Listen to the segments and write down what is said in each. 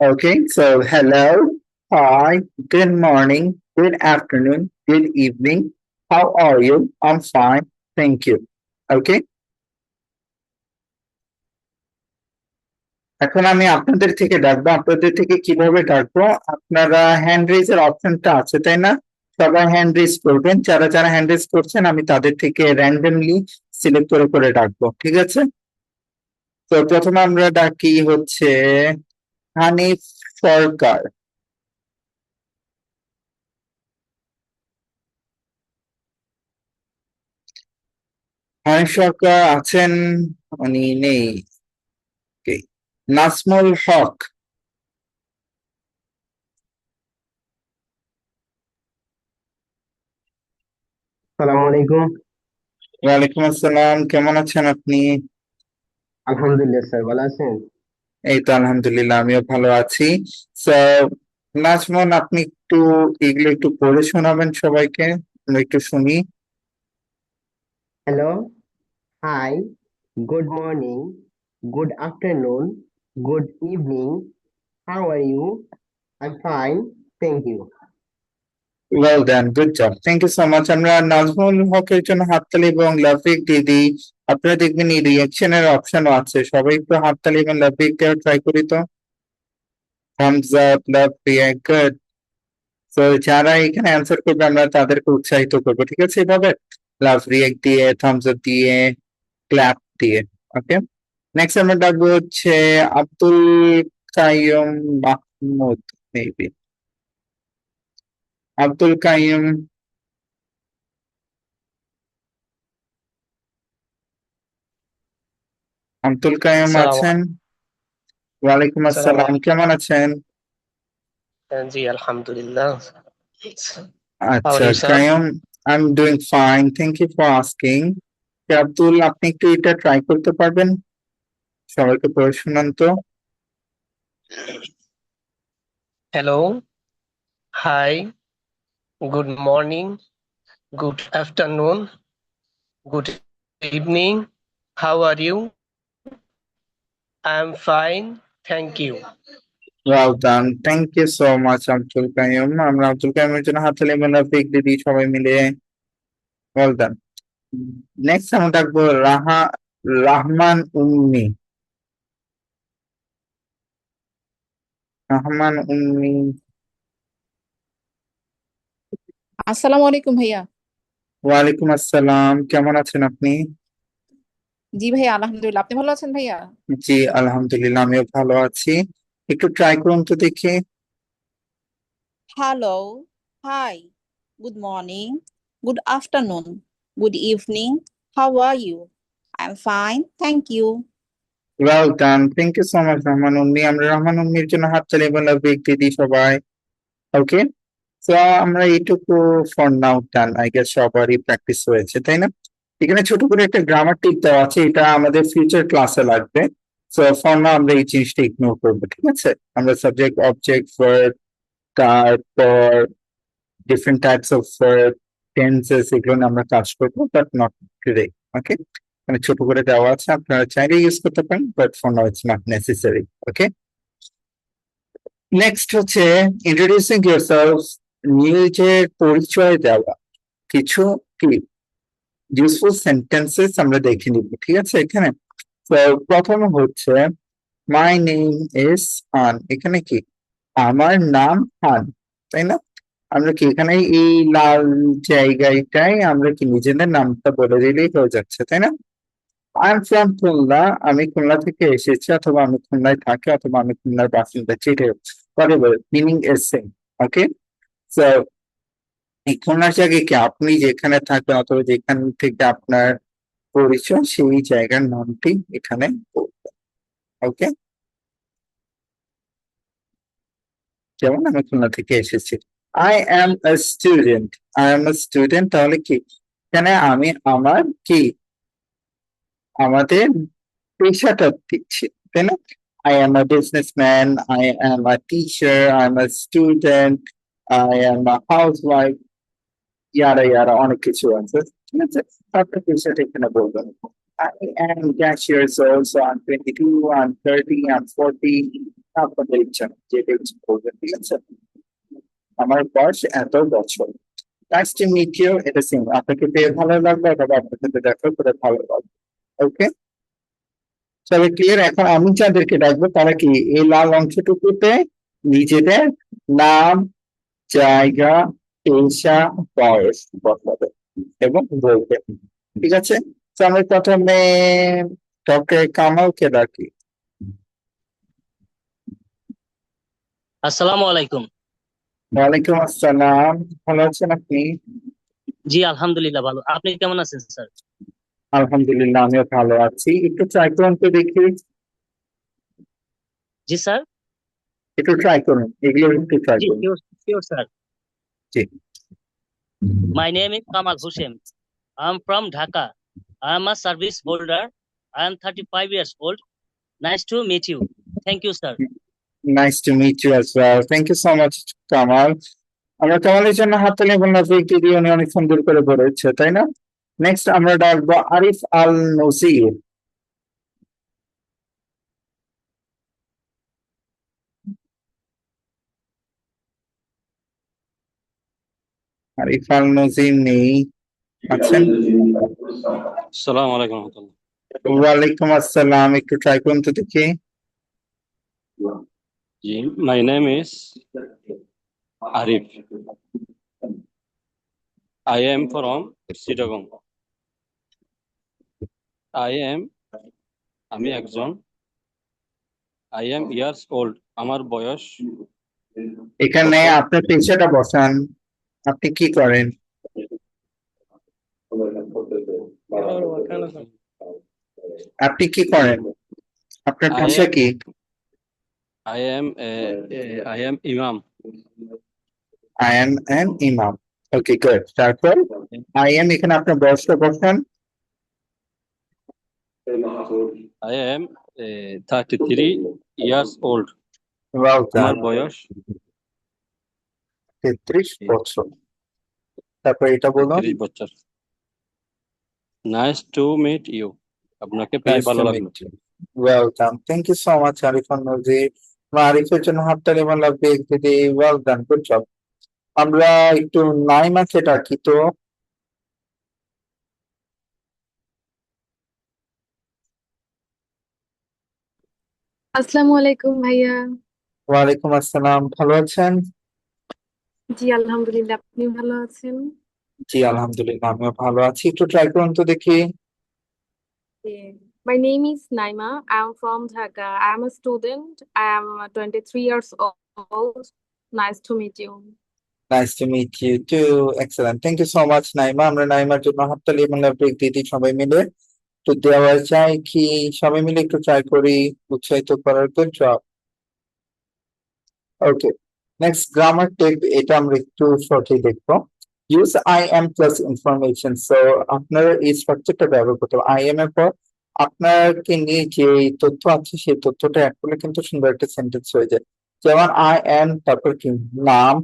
Okay, so hello, hi, good morning, good afternoon, good evening. How are you? I'm fine, thank you. Okay, এখন আমি আপনাদের থেকে ডাকবো। আপনাদের থেকে কিভাবে ডাকবো? আপনারা হ্যান্ড রেজের অপশনটা আছে, তাই না? সবাই হ্যান্ড রেজ করবেন। যারা যারা হ্যান্ড রেজ করছেন আমি তাদের থেকে র্যান্ডমলি সিলেক্ট করে করে ডাকবো, ঠিক আছে? তো প্রথমে আমরা ডাকি হচ্ছে হানিফ সরকার। হানিফ সরকার আছেন? উনি নেই। Okay. নাজমুল হক। সালামু আলাইকুম। ওয়ালাইকুম আসসালাম, কেমন আছেন আপনি? আলহামদুলিল্লাহ স্যার, ভালো আছেন? এই তো আলহামদুলিল্লাহ, আমিও ভালো আছি। স্যার নাজমুল, আপনি একটু এগুলো একটু পড়ে শোনাবেন সবাইকে, আমরা একটু শুনি। Hello, hi, good morning, good afternoon, good evening, how are you? I am fine, thank you. Well done, good job, thank you so much. আমরা নাজমুল হকের জন্য হাততালি এবং লাফিক দিয়ে দিই। আপনারা দেখবেন এই রিয়াকশনের অপশনও আছে, সবাই একটু হাততালি এবং লাফিক দেওয়ার ট্রাই করি তো। Thumbs up, love react, good. তো যারা এখানে অ্যান্সার করবে আমরা তাদেরকে উৎসাহিত করবো, ঠিক আছে? এভাবে লাভ রিয়েক্ট দিয়ে, থামস আপ দিয়ে, ক্ল্যাপ দিয়ে। ওকে, নেক্সট আমরা ডাকবো হচ্ছে আব্দুল কাইয়ুম মাহমুদ, মেবি। আব্দুল কাইয়ুম, আব্দুল কাইয়ুম সালাম আছেন? ওয়ালাইকুম সালাম আসসালাম, কেমন আছেন? জি আলহামদুলিল্লাহ। How are আচ্ছা you, sir? Qayyum, I am doing fine, thank you for asking. Abdul, আপনি একটু এটা ট্রাই করতে পারবেন? সবাইকে পড়ে শোনান তো। Hello, hi, good morning, good afternoon, good evening. How are you? I'm fine, thank you. Well done, thank you so much Abdul Qayyum. আমরা আব্দুল কাইয়ুমের জন্য হাততালি এবং লাফিক দিদি সবাই মিলে। Well done. নেক্সট আমরা ডাকবো রাহমান উম্মি। রহমান উম্মি। আসসালামু আলাইকুম ভাইয়া। ওয়ালাইকুম আসসালাম, কেমন আছেন আপনি? জি ভাইয়া, আলহামদুলিল্লাহ। আপনি ভালো আছেন ভাইয়া? জি আলহামদুলিল্লাহ, আমিও ভালো আছি। একটু ট্রাই করুন তো দেখি। Hello, hi, good morning, good afternoon, good evening, how are you? I am fine, thank you. Well done, thank you so much Rahman Ummi. আমরা রহমান উম্মির জন্য হাততালি এবং লাফিক দিদি সবাই। ওকে, তো আমরা এইটুকু for now done, I guess সবারই প্র্যাকটিস হয়েছে, তাই না? এখানে ছোট করে একটা গ্রামার টিপ দেওয়া আছে, এটা আমাদের ফিউচার ক্লাসে লাগবে। সো ফর নাও আমরা এই জিনিসটা ইগনোর করবো, ঠিক আছে? আমরা সাবজেক্ট, অবজেক্ট, ভার্ব, তারপর different types of verb, tenses, এগুলো নিয়ে আমরা কাজ করবো, বাট নট টুডে। ওকে, মানে ছোট করে দেওয়া আছে, আপনারা চাইলে ইউজ করতে পারেন, but for now it's not necessary. Okay, next হচ্ছে ইন্ট্রোডিউসিং ইয়োরসেলফ, নিজের পরিচয় দেওয়া। কিছু কি ইউজফুল সেন্টেন্সেস আমরা দেখে নিব, ঠিক আছে? এখানে তো প্রথম হচ্ছে মাই নেম ইজ খান। এখানে কি আমার নাম খান, তাই না? আমরা কি এখানে এই লাল জায়গাটায় আমরা কি নিজেদের নামটা বলে দিলেই হয়ে যাচ্ছে, তাই না? আই এম ফ্রম খুলনা, আমি খুলনা থেকে এসেছি, অথবা আমি খুলনায় থাকি, অথবা আমি খুলনার বাসিন্দা, যেটা meaning is same. Okay, so এই খুলনার জায়গায় কি আপনি যেখানে থাকবেন অথবা যেখান থেকে আপনার পরিচয়, সেই জায়গার নামটি এখানে বলবেন। ওকে, যেমন আমি খুলনা থেকে এসেছি। I am a student, I am a student, তাহলে কি এখানে আমি আমার কি আমাদের পেশাটা দিচ্ছি, তাই না? I am a businessman, I am a teacher, I am a student, I am a house wife, ইয়ারা ইয়ারা অনেক কিছু আছে, ঠিক আছে? আপনার পেশাটা এখানে বলবেন। I am dash years old, so I'm 22, I'm 30, I'm 40. আপনাদের ইচ্ছা যেটা ইচ্ছা করবেন, ঠিক আছে? আমার বয়স এত বছর। নাইস টু মিট ইউ, এটা সিম আপনাকে পেয়ে ভালো লাগবে অথবা আপনার সাথে দেখা করে ভালো লাগবে। ওকে, তবে ক্লিয়ার। এখন আমি যাদেরকে ডাকবো তারা কি এই লাল অংশটুকুতে নিজেদের নাম, জায়গা, পেশা, বয়স বসাবে এবং বলবে, ঠিক আছে? তো আমি প্রথমে ডক্টর কামালকে ডাকি। আসসালামু আলাইকুম। ওয়ালাইকুম আসসালাম, ভালো আছেন আপনি? জি আলহামদুলিল্লাহ ভালো। আপনি কেমন আছেন স্যার? আলহামদুলিল্লাহ আমিও ভালো আছি। একটু ট্রাই করুন তো দেখি, জি স্যার। একটু ট্রাই করুন, এগুলো একটু ট্রাই জি করুন। Sure sure sir. জি, my name is Kamal Hossain. I am from Dhaka. I am a service holder. I am 35 years old. Nice to meet you. Thank you sir. Nice to meet you as well, thank you so much Kamal. আমরা কামালের জন্য হাততালি এবং নাফিককে দিয়ে উনি অনেক সুন্দর করে বলেছে, তাই না? নেক্সট আমরা ডাকবো আরিফ আল নজির। আরিফ আল নজির নেই, আছেন? আসসালামু আলাইকুম রহমতুল্লাহ। ওয়ালাইকুম আসসালাম, একটু ট্রাই করুন তো দেখি। জি, my name is Arif. I am from Chittagong. আমি একজন। I am years old. আমার বয়স। এখানে আপনার পেশাটা বসান, আপনি কি করেন? আপনি কি করেন? আপনার আই পেশা এম কি? আই এম আই এম ইমাম। আই এম অ্যান ইমাম। ওকে গুড, তারপর আই এম এখানে আপনার বয়সটা বসান। I am 33 years old. Well আমার ডান, বয়স 33 বছর। তারপর এটা বলুন। 33 বছর। Nice to meet you. আপনাকে পেয়ে নাইস ভালো টু লাগলো। Meet you, well done, thank you so much Arifan Nazir. আরিফের জন্য হাততালি এবং লাগবে দিদি, ওয়েল ডান, গুড জব। আমরা একটু নাইমাকে ডাকি তো। আসসালামু আলাইকুম ভাইয়া। ওয়ালাইকুম আসসালাম, ভালো আছেন? জি আলহামদুলিল্লাহ, আপনি ভালো আছেন? জি আলহামদুলিল্লাহ আমিও ভালো আছি, একটু ট্রাই করুন তো দেখি। My name is Naima. I am from Dhaka. I am a student. I am 23 years old. Nice to meet you. Nice to meet you too, excellent, thank you so much Naima. আমরা নাইমার জন্য হাততালি এবং break দিদি সবাই মিলে একটু দেওয়া যায় কি? সবাই মিলে একটু ট্রাই করি উৎসাহিত করার, গুড জব। ওকে, নেক্সট গ্রামার টেপ, এটা আমরা একটু শর্টলি দেখবো। Use I am plus information. So আপনারা এই স্ট্রাকচারটা ব্যবহার করতে হবে। আই এম এর পর আপনাকে নিয়ে যে তথ্য আছে সেই তথ্যটা অ্যাড করলে কিন্তু সুন্দর একটা সেন্টেন্স হয়ে যায়। যেমন আই এম, তারপর কি নাম,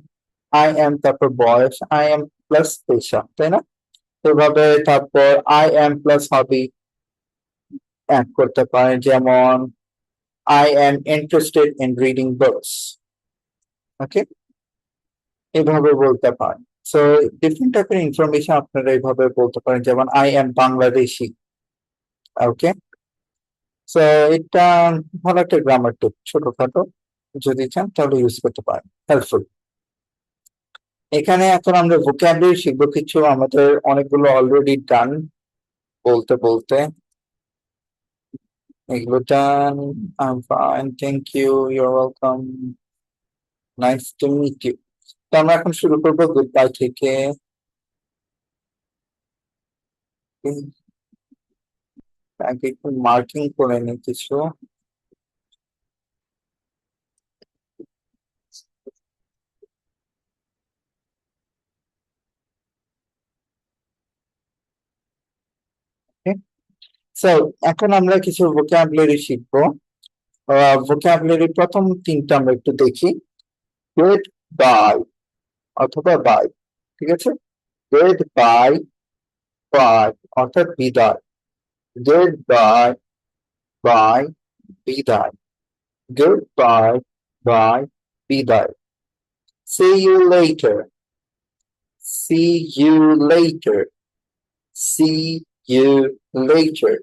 আই এম তারপর বয়স, আই এম প্লাস পেশা, তাই না? এভাবে তারপর I am plus hobby add করতে পারেন, যেমন I am interested in reading books. Okay, এভাবে বলতে পারেন। সো ডিফারেন্ট টাইপের ইনফরমেশন আপনারা এইভাবে বলতে পারেন, যেমন I M Bangladeshi. Okay, so এটা ভালো একটা গ্রামার টিপ, ছোটখাটো, যদি চান তাহলে ইউজ করতে পারেন, হেল্পফুল। এখানে এখন আমরা ভোকাবুলারি শিখবো কিছু, আমাদের অনেকগুলো অলরেডি ডান বলতে বলতে। এগুলো done, I am fine, thank you, you're welcome, nice to meet you. তো আমরা এখন শুরু করবো গুড বাই থেকে। আগে একটু মার্কিং করে নিই কিছু। সো এখন আমরা কিছু ভোকাবুলারি শিখবো। ভোকাবুলারি প্রথম তিনটা আমরা একটু দেখি। গুড বাই অথবা বাই, ঠিক আছে? গুড বাই, বাই অর্থাৎ বিদায়। গুড বাই, বাই বিদায়। Goodbye, bye, বিদায়। See you later. See you later. See you later.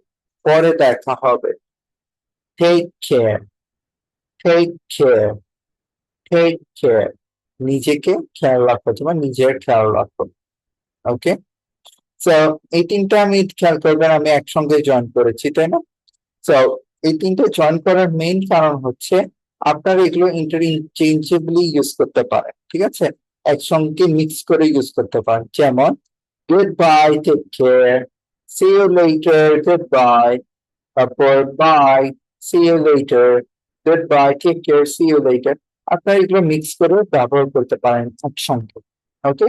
পরে দেখা হবে। Take care. Take care. Take care. নিজেকে খেয়াল রাখো, তোমার নিজের খেয়াল রাখো। ওকে, তো এই তিনটা আমি খেয়াল করবেন, আমি একসঙ্গে জয়েন করেছি, তাই না? তো এই তিনটে জয়েন করার মেইন কারণ হচ্ছে আপনারা এগুলো ইন্টারচেঞ্জেবলি ইউজ করতে পারেন, ঠিক আছে? একসঙ্গে মিক্স করে ইউজ করতে পারেন, যেমন good bye, take care, see you later, good bye, তারপর bye, see you later, good bye, take care, see you later. আপনারা এগুলো মিক্স করে ব্যবহার করতে পারেন একসঙ্গে। ওকে,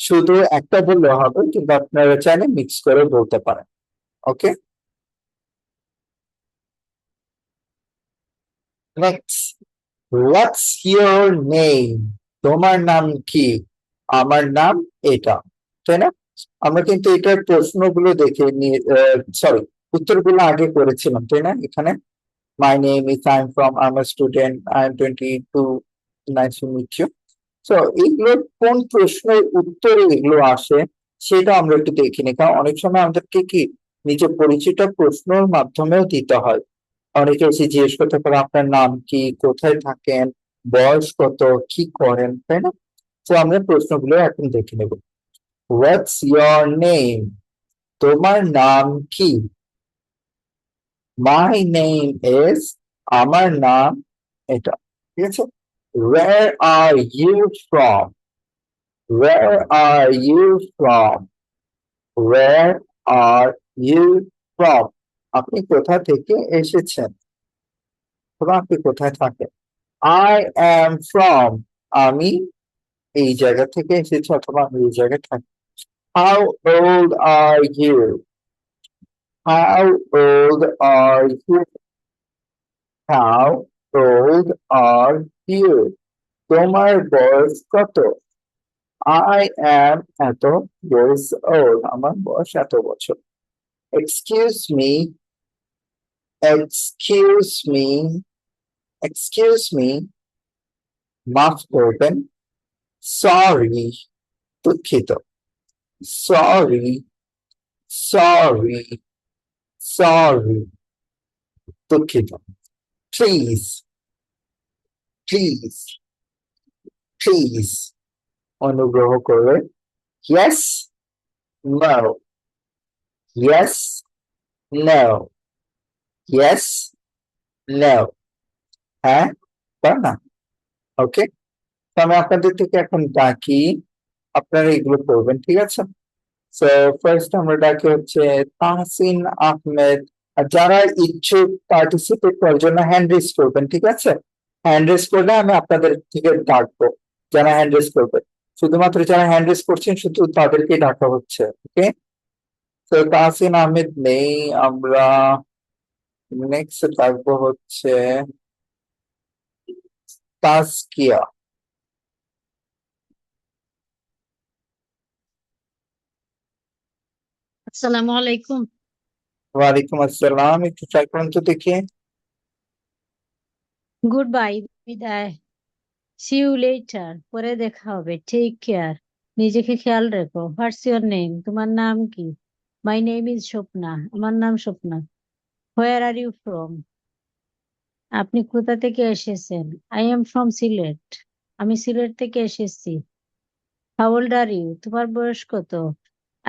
শুধু একটা বললে হবে, কিন্তু আপনারা চাইলে মিক্স করে বলতে পারেন। ওকে, নেক্সট, হোয়াটস ইয়োর নেম? তোমার নাম কি? আমার নাম এটা, তাই না? আমরা কিন্তু এটার প্রশ্নগুলো দেখে নিয়ে, সরি, উত্তরগুলো আগে করেছিলাম, তাই না? এখানে my name is, I am from, I am student, I am 22, nice to meet you. তো এগুলো কোন প্রশ্নের উত্তরে এগুলো আসে সেটা আমরা একটু দেখে নিই, কারণ অনেক সময় আমাদেরকে কি নিজের পরিচয়টা প্রশ্নের মাধ্যমেও দিতে হয়। অনেকে এসে জিজ্ঞেস করতে পারে আপনার নাম কি, কোথায় থাকেন, বয়স কত, কি করেন, তাই না? তো আমরা প্রশ্নগুলো এখন দেখে নেব। হোয়াটস ইয়োর নেম? তোমার নাম কি? মাই নেম ইজ, আমার নাম এটা, ঠিক আছে? Where are you from? Where are you from? Where are you from? আপনি কোথা থেকে এসেছেন, অথবা আপনি কোথায় থাকেন? I am from, আমি এই জায়গা থেকে এসেছি, অথবা আমি এই জায়গায় থাকি। How old are you? How old are you? How old are you? তোমার বয়স কত? I am এত years old, আমার বয়স এত বছর। Excuse me, excuse me, excuse me, মাফ করবেন, sorry, দুঃখিত, sorry, sorry, sorry, দুঃখিত। Please, please, please, অনুগ্রহ করে। Yes, no, yes, no, yes, no, হ্যাঁ বা না। ওকে, তো আমি আপনাদের থেকে এখন ডাকি, আপনারা এগুলো করবেন, ঠিক আছে? সো ফার্স্ট আমরা ডাকি হচ্ছে তাহসিন আহমেদ। আর যারা ইচ্ছুক পার্টিসিপেট করার জন্য হ্যান্ড রেজ করবেন, ঠিক আছে? হ্যান্ড রেজ করলে আমি আপনাদের থেকে ডাকবো, যারা হ্যান্ড রেজ করবে। শুধুমাত্র যারা হ্যান্ড রেজ করছেন শুধু তাদেরকে ডাকা হচ্ছে। ওকে, তো তাহসিন আহমেদ নেই, আমরা নেক্সট ডাকবো হচ্ছে তাসকিয়া। আসসালামু আলাইকুম। ওয়ালাইকুম আসসালাম, একটু ট্রাই করুন তো দেখি। গুড বাই, বিদায়। সি ইউ লেটার, পরে দেখা হবে। টেক কেয়ার, নিজেকে খেয়াল রেখো। What's your name? তোমার নাম কি? মাই নেম ইজ স্বপ্না, আমার নাম স্বপ্না। হোয়ার আর ইউ ফ্রম? আপনি কোথা থেকে এসেছেন? আই এম ফ্রম সিলেট, আমি সিলেট থেকে এসেছি। How old are you? তোমার বয়স কত?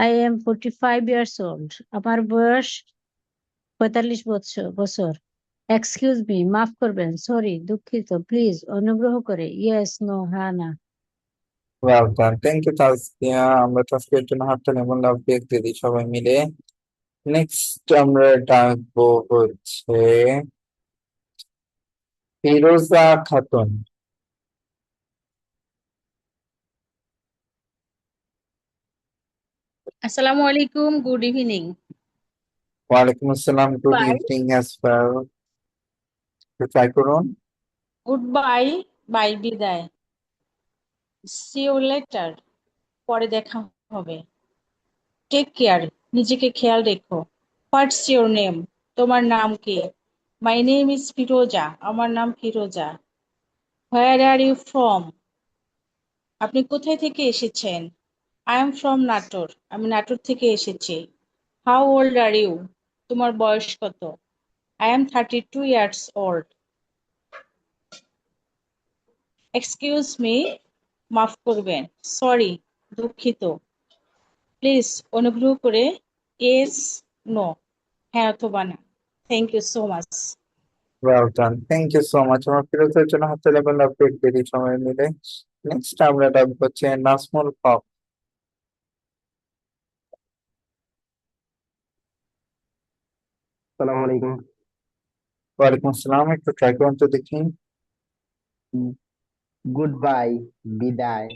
আই এম 45 ইয়ার্স ওল্ড, আমার বয়স 45 বছর। এক্সকিউজ মি, মাফ করবেন, সরি, দুঃখিত, প্লিজ, অনুগ্রহ করে। ইয়েস, নো, হ্যাঁ, না। Welcome, thank you Taskia. আমরা তাসকিয়ার জন্য হাতটা এমন লাভ দিয়ে দিই সবাই মিলে। নেক্সট আমরা ডাকবো হচ্ছে ফিরোজা Khatun. Assalamu alaikum. Good evening. ওয়ালাইকুম আসসালাম, good Bye. Evening as well. Try করুন। Goodbye. Bye. বিদায়। See you later. পরে দেখা হবে। Take care. নিজেকে খেয়াল রেখো। What's your name? তোমার নাম কি? মাই নেম ইজ ফিরোজা, আমার নাম ফিরোজা। হোয়ার আর ইউ ফ্রম, আপনি কোথায় থেকে এসেছেন? আই এম ফ্রম নাটোর, আমি নাটোর থেকে এসেছি। হাউ ওল্ড আর ইউ, তোমার বয়স কত? I am 32 years old. Excuse me, মাফ করবেন, সরি, দুঃখিত। প্লিজ, অনুগ্রহ করে, ইয়েস, নো, হ্যাঁ অথবা না। Thank you so much. Well done. Thank you so much. আমার ফিরোজের জন্য হাতে লেভেল আপডেট দেরি সময় মিলে। নেক্সট আমরা ডাকবো হচ্ছে নাজমুল হক। আসসালামু আলাইকুম। ওয়ালাইকুম আসসালাম, একটু ট্রাই করুন তো দেখি। গুড বাই, বিদায়।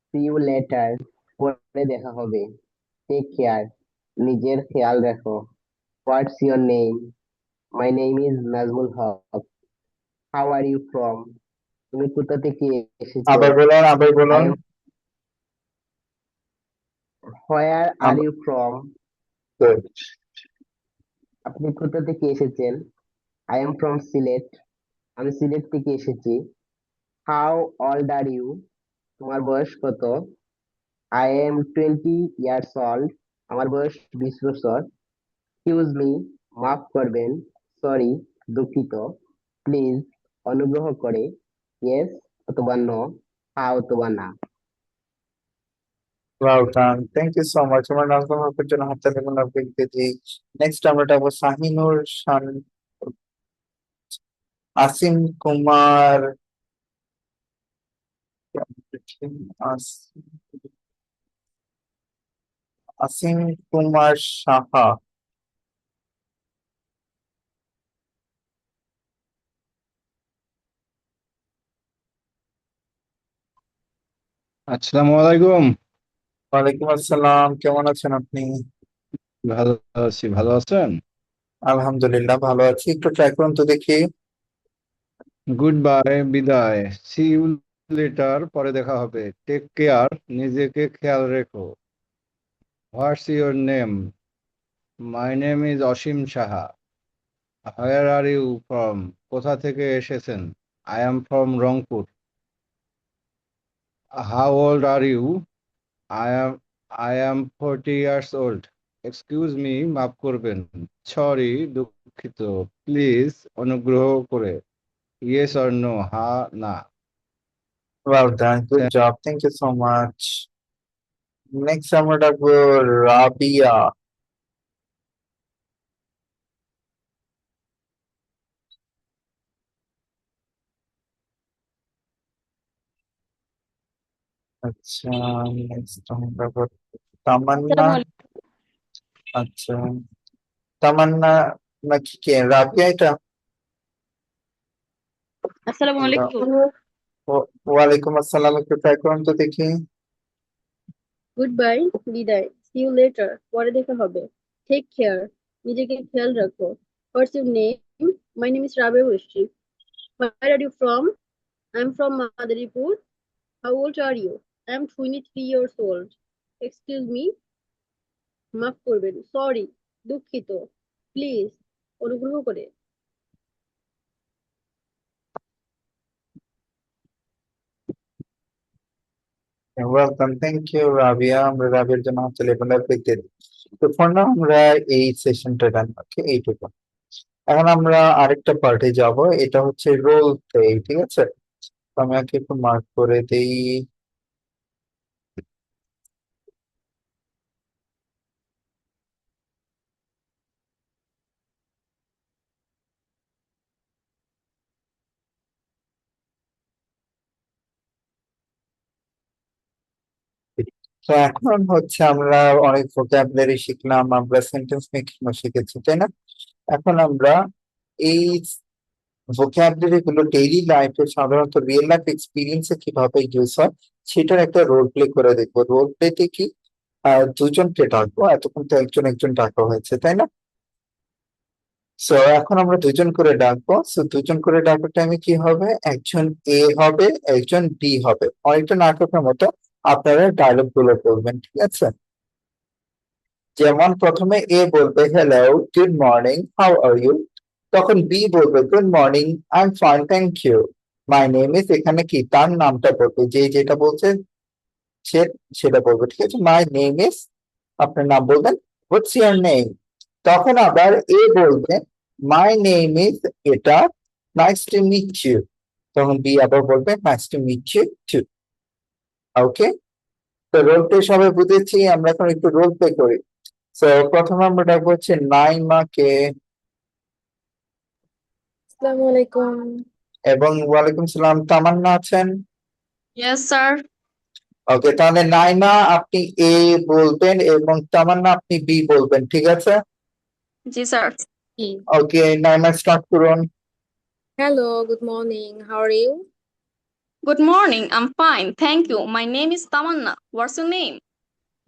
সি ইউ লেটার, পরে দেখা হবে। টেক কেয়ার, নিজের খেয়াল রাখো। What's your name? My name is Nazmul Haque. How are you from, তুমি কোথা থেকে এসেছো? আবার বলুন, আবার আই বলুন। Am, where are you from, Good. আপনি কোথা থেকে এসেছেন? আই এম ফ্রম সিলেট, আমি সিলেট থেকে এসেছি। হাউ ওল্ড আর ইউ, তোমার বয়স কত? আই এম 20 ইয়ার্স ওল্ড, আমার বয়স 20 বছর। এক্সকিউজ মি, মাফ করবেন, সরি, দুঃখিত। প্লিজ, অনুগ্রহ করে, ইয়েস অথবা নো, হ্যাঁ অথবা না। Well done. Thank you so much. আমার নাজমুল হকের জন্য হাতে লেভেল আপডেট দিয়েছি। নেক্সট আমরা ডাকবো শাহিনুর শান, আসিম কুমার, আসিম কুমার সাহা। আসসালামু আলাইকুম। ওয়ালাইকুম আসসালাম, কেমন আছেন আপনি? ভালো আছি, ভালো আছেন? আলহামদুলিল্লাহ ভালো আছি, একটু ট্রাই করুন তো দেখি। গুড বাই, বিদায়। সি ইউ লেটার, পরে দেখা হবে। টেক কেয়ার, নিজেকে খেয়াল রেখো। What's your name? My name is Asim Saha. Where are you from, কোথা থেকে এসেছেন? I am from Rangpur. How old are you? I am 40 years old. Excuse me, মাফ করবেন, সরি, দুঃখিত। প্লিজ, অনুগ্রহ করে, ইয়েস অর নো, হ্যাঁ না। Well done, good job, thank you so much. Next আমরা ডাকবো রাবিয়া। আচ্ছা, নেক্সট আমরা ডাকবো তামান্না। আসসালামু আলাইকুম। আচ্ছা, তামান্না নাকি কে, রাবিয়া এটা? আসসালামু আলাইকুম। ওয়ালাইকুম আসসালাম, একটু ট্রাই করুন তো দেখি। গুড বাই, বিদায়। সি ইউ লেটার, পরে দেখা হবে। টেক কেয়ার, নিজেকে খেয়াল রাখো। What's your name? My name is Rabe Brishti. Where are you from? I am from Madaripur. How old are you? I am 23 years old. Excuse me, মাফ করবেন, সরি, দুঃখিত। প্লিজ, অনুগ্রহ করে। Welcome, thank you Rabia. আমরা রাবিয়ার জন্য হচ্ছে লেভেল আপ দেখতে দিই। তো ফর নাও আমরা এই সেশনটা রান ওকে এইটুকু। এখন আমরা আরেকটা পার্টে যাব, এটা হচ্ছে রোল প্লে, ঠিক আছে? তো আমি আগে একটু মার্ক করে দিই। তো এখন হচ্ছে আমরা অনেক ভোকাবুলারি শিখলাম, আমরা সেন্টেন্স মেকিং শিখেছি, তাই না? এখন আমরা এই ভোকাবুলারি গুলো ডেইলি লাইফে, সাধারণত রিয়েল লাইফ এক্সপিরিয়েন্সে কিভাবে ইউজ হয় সেটার একটা রোল প্লে করে দেখবো। রোল প্লেতে কি দুজনকে ডাকবো, এতক্ষণ তো একজন একজন ডাকা হয়েছে, তাই না? সো এখন আমরা দুজন করে ডাকবো। সো দুজন করে ডাকার টাইমে কি হবে, একজন এ হবে, একজন বি হবে, অনেকটা নাটকের মতো। আপনারা ডায়লগ গুলো বলবেন, ঠিক আছে? যেমন প্রথমে এ বলবে, hello, good morning, how are you. তখন বি বলবে good morning, I am fine thank you, my name is, এখানে কি তার নামটা বলবে, যে যেটা বলছে সে সেটা বলবে, ঠিক আছে। মাই নেম ইজ, আপনার নাম বলবেন, হোয়াটস ইউর নেম। তখন আবার এ বলবে মাই নেম ইজ এটা, নাইস টু মিট ইউ। তখন বি আবার বলবে nice to meet you too. Okay, তো রোল প্লে সবাই বুঝেছি, আমরা এখন একটু রোল প্লে করি। তো প্রথমে আমরা ডাকবো হচ্ছে নাইমাকে, আসসালামু আলাইকুম। এবং ওয়ালাইকুম সালাম। তামান্না আছেন? Yes sir. ওকে, তাহলে নাইমা আপনি এ বলবেন এবং তামান্না আপনি বি বলবেন, ঠিক আছে? জি স্যার। ওকে, নাইমা স্টার্ট করুন। Hello, good morning. How are you? Good morning. I'm fine. Thank you. My name is Tamanna. What's your name?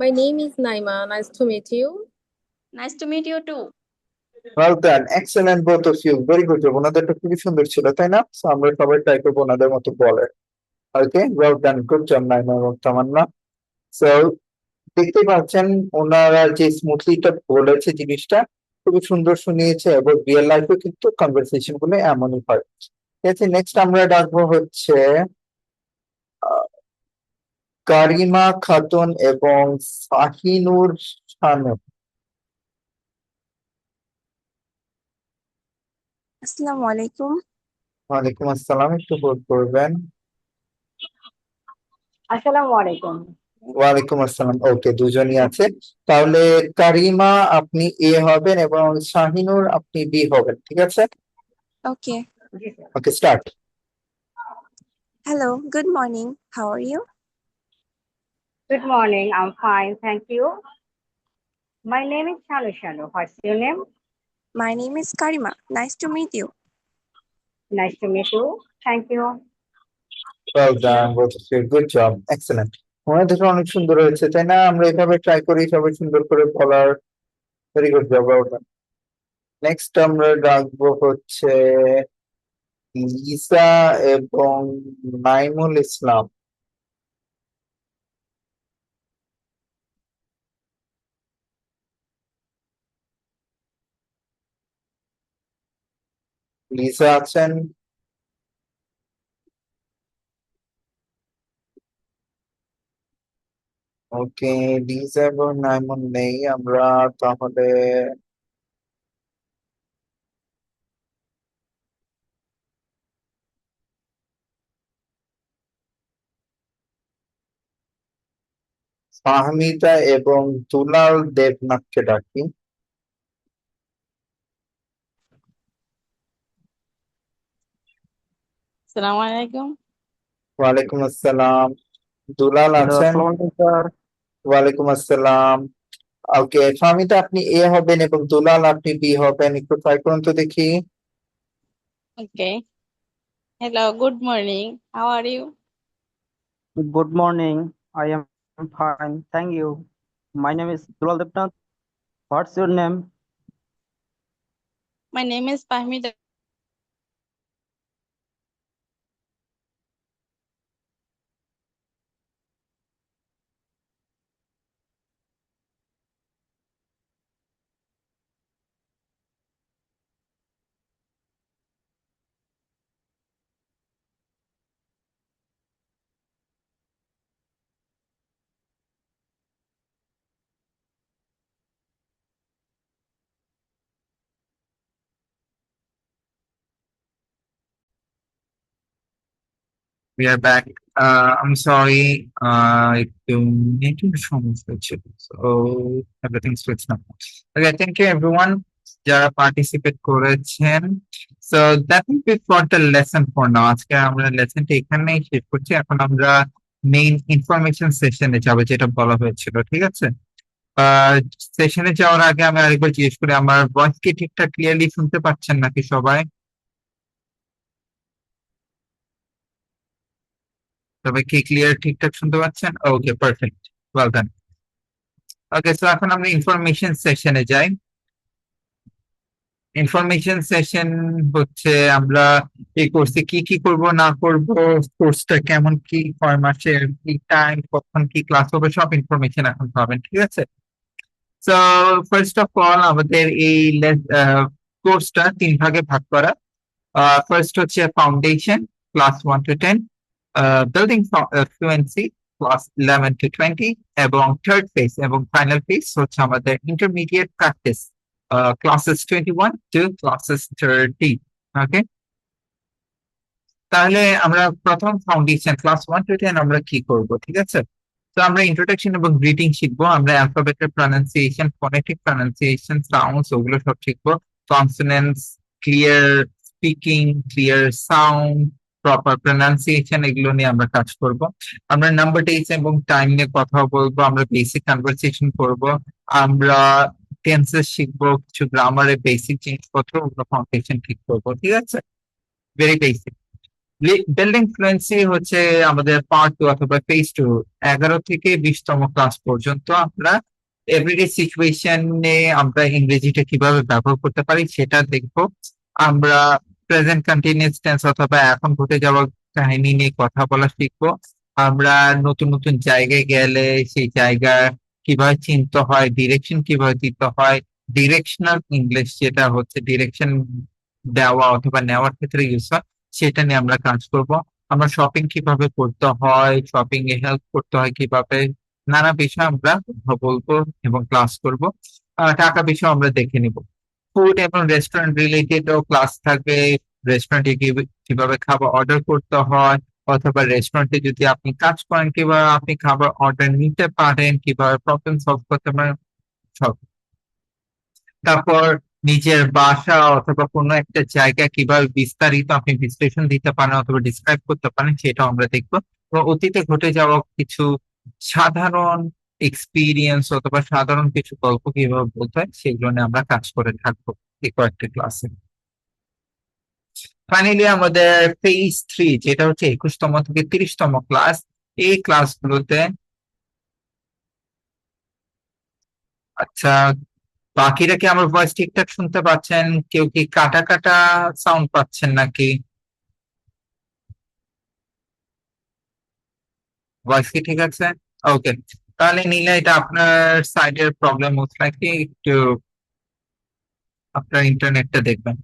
My name is Naima. Nice to meet you. Nice to meet you too. Well done, excellent both of you, very good. ওনাদেরটা খুবই সুন্দর ছিল, তাই না? So আমরা সবাই try করবো ওনাদের মতো বলার। Okay, well done, good job Naima এবং তামান্না। সো দেখতে পাচ্ছেন ওনারা যে স্মুথলিটা বলেছে জিনিসটা খুবই সুন্দর শুনিয়েছে, এবং রিয়েল লাইফে কিন্তু কনভারসেশন গুলো এমনই হয়। ঠিক আছে, নেক্সট আমরা ডাকবো হচ্ছে কারিমা খাতুন এবং শাহিনুর শানু। আসসালামু আলাইকুম। ওয়ালাইকুম আসসালাম, একটু হোল্ড করবেন। আসসালামু আলাইকুম। ওয়ালাইকুম আসসালাম। ওকে, দুজনই আছে। তাহলে কারিমা আপনি এ হবেন এবং শাহিনুর আপনি বি হবেন, ঠিক আছে? Okay. Okay, start. Hello. Good morning. How are you? Good morning. I'm fine. Thank you. My name is Shanu Shanu. What's your name? My name is Karima. Nice to meet you. Nice to meet you. Thank you. Well done, both of you, good job, excellent. ওনাদের অনেক সুন্দর হয়েছে, তাই না? আমরা এভাবে try করি সবাই সুন্দর করে বলার। Very good job, well done. Next আমরা ডাকবো হচ্ছে লিসা এবং নাইমুল ইসলাম। লিসা আছেন? ওকে, লিসা এবং নাইমুল নেই, আমরা তাহলে ফাহমিদা এবং দুলাল দেবনাথকে ডাকি। আসসালামু আলাইকুম। ওয়ালাইকুম আসসালাম। দুলাল আছেন? স্যার। ওয়ালাইকুম আসসালাম। ওকে, ফাহমিদা আপনি এ হবেন এবং দুলাল আপনি বি হবেন, একটু ট্রাই করুন তো দেখি। Okay. Hello. Good morning. How are you? Good morning. I am fine. Thank you. My name is Dulal Debnath. What's your name? My name is Fahmida. We are back. I'm sorry. একটু নেটের সমস্যা ছিল। So everything's fixed now. Okay, thank you everyone যারা participate করেছেন। So that will be for the lesson for now. আজকে আমরা লেসনটা এখানেই শেষ করছি। এখন আমরা মেইন ইনফরমেশন সেশনে যাবো, যেটা বলা হয়েছিল, ঠিক আছে? সেশনে যাওয়ার আগে আমি আরেকবার জিজ্ঞেস করি, আমার ভয়েস কি ঠিকঠাক ক্লিয়ারলি শুনতে পাচ্ছেন নাকি সবাই? সবাই কি ক্লিয়ার ঠিকঠাক শুনতে পাচ্ছেন? ওকে, পারফেক্ট, ওয়েল ডান। ওকে, সো এখন আমরা ইনফরমেশন সেশনে যাই। ইনফরমেশন সেশন হচ্ছে আমরা এই কোর্সে কি কি করব না করব, কোর্সটা কেমন, কি কয় মাসের, কি টাইম, কখন কি ক্লাস হবে, সব ইনফরমেশন এখন পাবেন, ঠিক আছে? সো ফার্স্ট অফ অল আমাদের এই কোর্সটা 3 ভাগে ভাগ করা। ফার্স্ট হচ্ছে foundation class 1 to 10, building fluency class 11 to 20, এবং থার্ড ফেজ এবং ফাইনাল ফেজ হচ্ছে আমাদের intermediate practice classes 21 to classes 30। ওকে, তাহলে আমরা প্রথম ফাউন্ডেশন ক্লাস 1 to 10 আমরা কি করব, ঠিক আছে? তো আমরা ইন্ট্রোডাকশন এবং গ্রিটিং শিখবো, আমরা অ্যালফাবেটের প্রনাউন্সিয়েশন, ফনেটিক প্রনাউন্সিয়েশন, সাউন্ডস ওগুলো সব শিখবো, consonants, clear speaking, clear sound, proper pronunciation, এগুলো নিয়ে আমরা কাজ করব। আমরা নাম্বার ডেজ এবং টাইম নিয়ে কথা বলবো, আমরা বেসিক কনভারসেশন করব, আমরা টেন্সেস শিখবো, কিছু গ্রামারের বেসিক জিনিসপত্র, ওগুলো ফাউন্ডেশন ঠিক করবো, ঠিক আছে? Very basic. বিল্ডিং ফ্লুয়েন্সি হচ্ছে আমাদের পার্ট 2 অথবা ফেজ 2, 11 থেকে 20তম ক্লাস পর্যন্ত আমরা এভরিডে সিচুয়েশনে আমরা ইংরেজিটা কিভাবে ব্যবহার করতে পারি সেটা দেখবো। আমরা প্রেজেন্ট কন্টিনিউয়াস টেন্স অথবা এখন ঘটে যাওয়া কাহিনী নিয়ে কথা বলা শিখবো। আমরা নতুন নতুন জায়গায় গেলে সেই জায়গা কিভাবে চিনতে হয়, ডিরেকশন কিভাবে দিতে হয়, ডিরেকশনাল ইংলিশ যেটা হচ্ছে ডিরেকশন দেওয়া অথবা নেওয়ার ক্ষেত্রে ইউজ হয়, সেটা নিয়ে আমরা কাজ করব। আমরা শপিং কিভাবে করতে হয়, শপিং এ হেল্প করতে হয় কিভাবে, নানা বিষয় আমরা কথা বলবো এবং ক্লাস করব। টাকা বিষয় আমরা দেখে নিব। ফুড এবং রেস্টুরেন্ট রিলেটেডও ক্লাস থাকবে, রেস্টুরেন্টে কিভাবে খাবার অর্ডার করতে হয়, অথবা রেস্টুরেন্টে যদি আপনি কাজ করেন কিভাবে আপনি খাবার অর্ডার নিতে পারেন, কিভাবে প্রবলেম সলভ করতে পারেন, সব। তারপর নিজের বাসা অথবা কোনো একটা জায়গা কিভাবে বিস্তারিত আপনি বিশ্লেষণ দিতে পারেন অথবা ডিসক্রাইব করতে পারেন, সেটাও আমরা দেখবো। তো অতীতে ঘটে যাওয়া কিছু সাধারণ এক্সপিরিয়েন্স অথবা সাধারণ কিছু গল্প কিভাবে বলতে হয় সেগুলো নিয়ে আমরা কাজ করে থাকবো এই কয়েকটা ক্লাসে। ফাইনালি আমাদের ফেজ 3 যেটা হচ্ছে 21তম থেকে 30তম ক্লাস, এই ক্লাসগুলোতে আচ্ছা বাকিরা কি আমার ভয়েস ঠিকঠাক শুনতে পাচ্ছেন? কেউ কি কাটা কাটা সাউন্ড পাচ্ছেন নাকি? ভয়েস কি ঠিক আছে? ওকে, তাহলে নীলা এটা আপনার সাইডের প্রবলেম হচ্ছে নাকি, একটু আপনার ইন্টারনেটটা দেখবেন।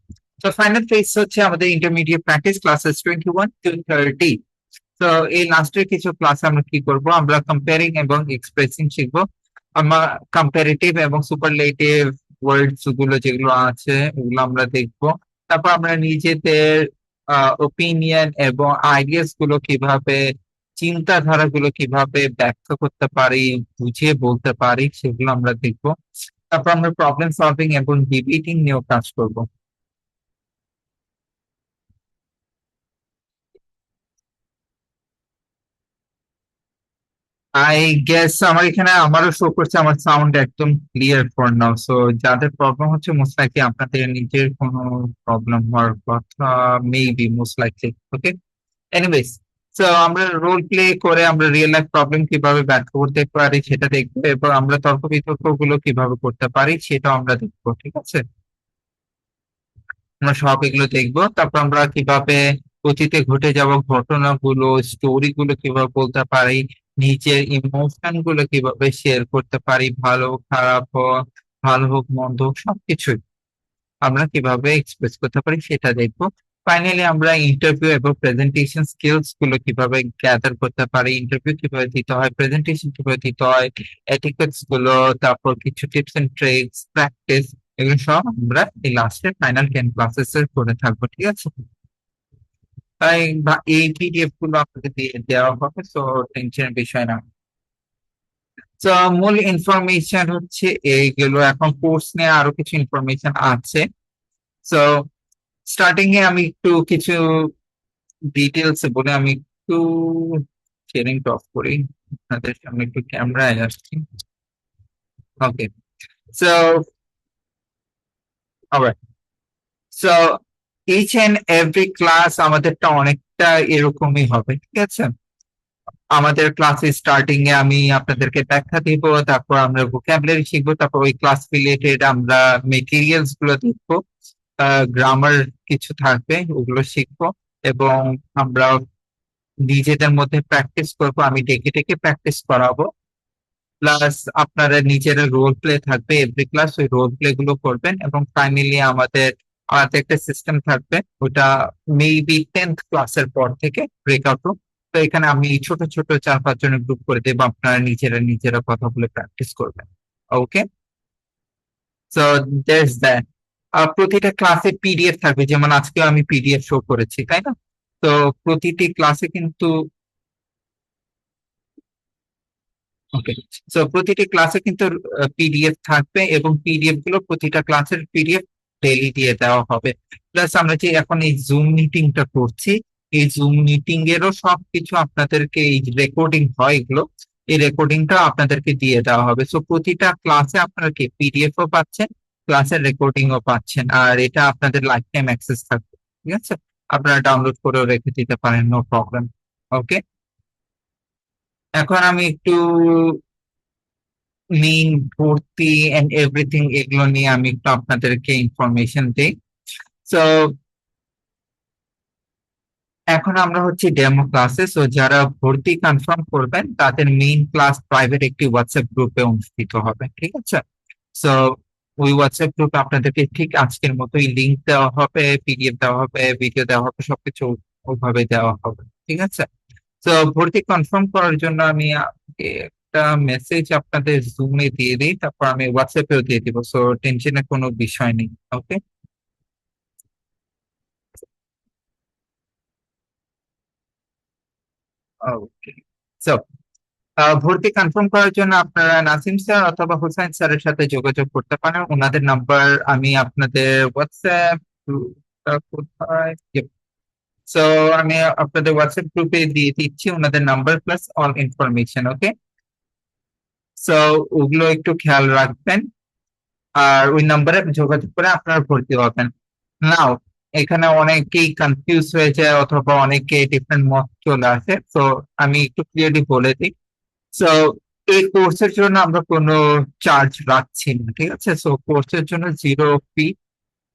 তো ফাইনাল ফেজ হচ্ছে আমাদের ইন্টারমিডিয়েট প্র্যাকটিস ক্লাসেস 21 to 30। তো এই লাস্টের কিছু ক্লাসে আমরা কি করব, আমরা কম্পেয়ারিং এবং এক্সপ্রেসিং শিখবো। আমরা কম্পারেটিভ এবং সুপারলেটিভ ওয়ার্ডস গুলো যেগুলো আছে ওগুলো আমরা দেখবো। তারপর আমরা নিজেদের ওপিনিয়ন এবং আইডিয়াস গুলো কিভাবে, চিন্তাধারা গুলো কিভাবে ব্যাখ্যা করতে পারি, বুঝিয়ে বলতে পারি, সেগুলো আমরা দেখবো। তারপর আমরা প্রবলেম সলভিং এবং ডিবেটিং নিয়েও কাজ করব। আই গেস আমার এখানে আমারও শো করছে আমার সাউন্ড একদম ক্লিয়ার ফর নাও। সো যাদের প্রবলেম হচ্ছে মোস্ট লাইকলি আপনাদের নিজের কোনো প্রবলেম হওয়ার কথা, মেবি মোস্ট লাইকলি। ওকে, এনিওয়েজ, সো আমরা রোল প্লে করে আমরা রিয়েল লাইফ প্রবলেম কিভাবে ব্যাখ্যা করতে পারি সেটা দেখবো, এবং আমরা তর্ক বিতর্ক গুলো কিভাবে করতে পারি সেটাও আমরা দেখবো, ঠিক আছে? আমরা সব এগুলো দেখবো। তারপর আমরা কিভাবে অতীতে ঘটে যাওয়া ঘটনাগুলো, স্টোরি গুলো কিভাবে বলতে পারি, নিজের ইমোশন গুলো কিভাবে শেয়ার করতে পারি, ভালো খারাপ হোক, ভালো হোক মন্দ হোক, সবকিছুই আমরা কিভাবে এক্সপ্রেস করতে পারি সেটা দেখবো। ফাইনালি আমরা ইন্টারভিউ এবং প্রেজেন্টেশন স্কিলস গুলো কিভাবে গ্যাদার করতে পারি, ইন্টারভিউ কিভাবে দিতে হয়, প্রেজেন্টেশন কিভাবে দিতে হয়, এটিকেটস গুলো, তারপর কিছু টিপস এন্ড ট্রিক্স, প্র্যাকটিস, এগুলো সব আমরা এই লাস্টের ফাইনাল 10 ক্লাসেস এর করে থাকবো, ঠিক আছে? তাই এই পিডিএফ গুলো আপনাকে দিয়ে দেওয়া হবে, সো টেনশনের বিষয় না। তো মূল ইনফরমেশন হচ্ছে এইগুলো। এখন কোর্স নিয়ে আরো কিছু ইনফরমেশন আছে। সো স্টার্টিং এ আমি একটু কিছু ডিটেলস বলে, আমি একটু শেয়ারিং অফ করি, আপনাদের সামনে একটু ক্যামেরায় আসছি। Okay, so alright, so each and every class আমাদেরটা অনেকটা এরকমই হবে, ঠিক আছে? আমাদের ক্লাসে স্টার্টিং এ আমি আপনাদেরকে ব্যাখ্যা দিব, তারপর আমরা ভোকাবুলারি শিখবো, তারপর ওই ক্লাস রিলেটেড আমরা মেটেরিয়ালস গুলো দেখবো, গ্রামার কিছু থাকবে ওগুলো শিখবো, এবং আমরা নিজেদের মধ্যে প্র্যাকটিস করবো। আমি ডেকে ডেকে প্র্যাকটিস করাবো, প্লাস আপনারা নিজেরা রোল প্লে থাকবে এভরি ক্লাস, ওই রোল প্লে গুলো করবেন, এবং ফাইনালি আমাদের আমাদের একটা সিস্টেম থাকবে, ওটা মেবি 10th ক্লাসের পর থেকে ব্রেকআউট রুম। তো এখানে আমি ছোট ছোট 4-5 জনের গ্রুপ করে দেবো, আপনারা নিজেরা কথা বলে প্র্যাকটিস করবেন। ওকে, সো দ্যাটস দ্যাট। প্রতিটা ক্লাসে পিডিএফ থাকবে, যেমন আজকেও আমি পিডিএফ শো করেছি, তাই না? তো প্রতিটি ক্লাসে কিন্তু ওকে, সো প্রতিটি ক্লাসে কিন্তু পিডিএফ থাকবে, এবং পিডিএফ গুলো প্রতিটা ক্লাসের পিডিএফ ডেইলি দিয়ে দেওয়া হবে। প্লাস আমরা যে এখন এই জুম মিটিংটা করছি, এই জুম মিটিং এরও সবকিছু আপনাদেরকে, এই রেকর্ডিং হয় এগুলো, এই রেকর্ডিংটা আপনাদেরকে দিয়ে দেওয়া হবে। সো প্রতিটা ক্লাসে আপনারা কি পিডিএফ ও পাচ্ছেন, ক্লাসের রেকর্ডিং ও পাচ্ছেন, আর এটা আপনাদের লাইফ টাইম অ্যাক্সেস থাকবে। ঠিক আছে, আপনারা ডাউনলোড করেও রেখে দিতে পারেন, নো প্রবলেম। ওকে, এখন আমি একটু মেইন ভর্তি এন্ড এভরিথিং এগুলো নিয়ে আমি একটু আপনাদেরকে ইনফরমেশন দিই। সো এখন আমরা হচ্ছে ডেমো ক্লাসে। সো যারা ভর্তি কনফার্ম করবেন তাদের মেইন ক্লাস প্রাইভেট একটি হোয়াটসঅ্যাপ গ্রুপে অনুষ্ঠিত হবে। ঠিক আছে, সো ওই হোয়াটসঅ্যাপ গ্রুপে আপনাদেরকে ঠিক আজকের মতোই লিংক দেওয়া হবে, পিডিএফ দেওয়া হবে, ভিডিও দেওয়া হবে, সবকিছু ওইভাবে দেওয়া হবে। ঠিক আছে, তো ভর্তি কনফার্ম করার জন্য আমি একটা মেসেজ আপনাদের জুমে দিয়ে দিই, তারপর আমি হোয়াটসঅ্যাপেও দিয়ে দিব। সো টেনশনের কোনো বিষয় নেই। ওকে, ওকে, সো ভর্তি কনফার্ম করার জন্য আপনারা নাসিম স্যার অথবা হুসাইন স্যারের সাথে যোগাযোগ করতে পারেন। ওনাদের নাম্বার আমি আপনাদের হোয়াটসঅ্যাপ কোথায়, সো আমি আপনাদের হোয়াটসঅ্যাপ গ্রুপে দিয়ে দিচ্ছি ওনাদের নাম্বার প্লাস অল ইনফরমেশন। ওকে, সো ওগুলো একটু খেয়াল রাখবেন, আর ওই নাম্বারে যোগাযোগ করে আপনারা ভর্তি হবেন। নাও এখানে অনেকেই কনফিউজ হয়ে যায় অথবা অনেকে ডিফারেন্ট মত চলে আসে, তো আমি একটু ক্লিয়ারলি বলে দিই। সো এই কোর্সের জন্য আমরা কোনো চার্জ রাখছি না। ঠিক আছে, সো কোর্সের জন্য 0 ফি,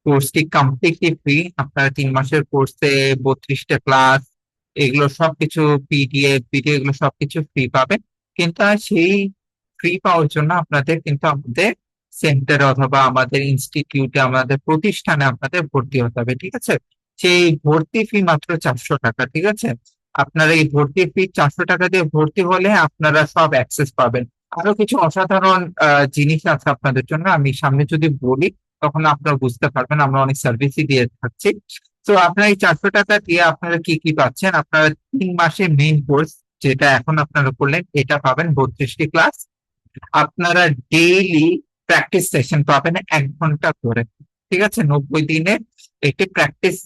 কোর্সটি কমপ্লিটলি ফ্রি। আপনারা 3 মাসের কোর্সে 32টা ক্লাস, এগুলো সবকিছু পিডিএফ ভিডিও এগুলো সবকিছু ফ্রি পাবেন। কিন্তু সেই ফ্রি পাওয়ার জন্য আপনাদের কিন্তু আমাদের সেন্টারে অথবা আমাদের ইনস্টিটিউটে, আমাদের প্রতিষ্ঠানে আপনাদের ভর্তি হতে হবে। ঠিক আছে, সেই ভর্তি ফি মাত্র 400 টাকা। ঠিক আছে, আপনারা এই ভর্তি ফি 400 টাকা দিয়ে ভর্তি হলে আপনারা সব অ্যাক্সেস পাবেন। আরো কিছু অসাধারণ জিনিস আছে আপনাদের জন্য, আমি সামনে যদি বলি তখন আপনারা বুঝতে পারবেন। আমরা অনেক সার্ভিসই দিয়ে থাকছি। তো আপনারা এই 400 টাকা দিয়ে আপনারা কি কি পাচ্ছেন, আপনারা 3 মাসে মেইন কোর্স যেটা এখন আপনারা করলেন এটা পাবেন 32টি ক্লাস। আপনারা ডেইলি প্র্যাকটিস সেশন পাবেন 1 ঘন্টা করে। ঠিক আছে, 90 দিনে একটি প্র্যাকটিস,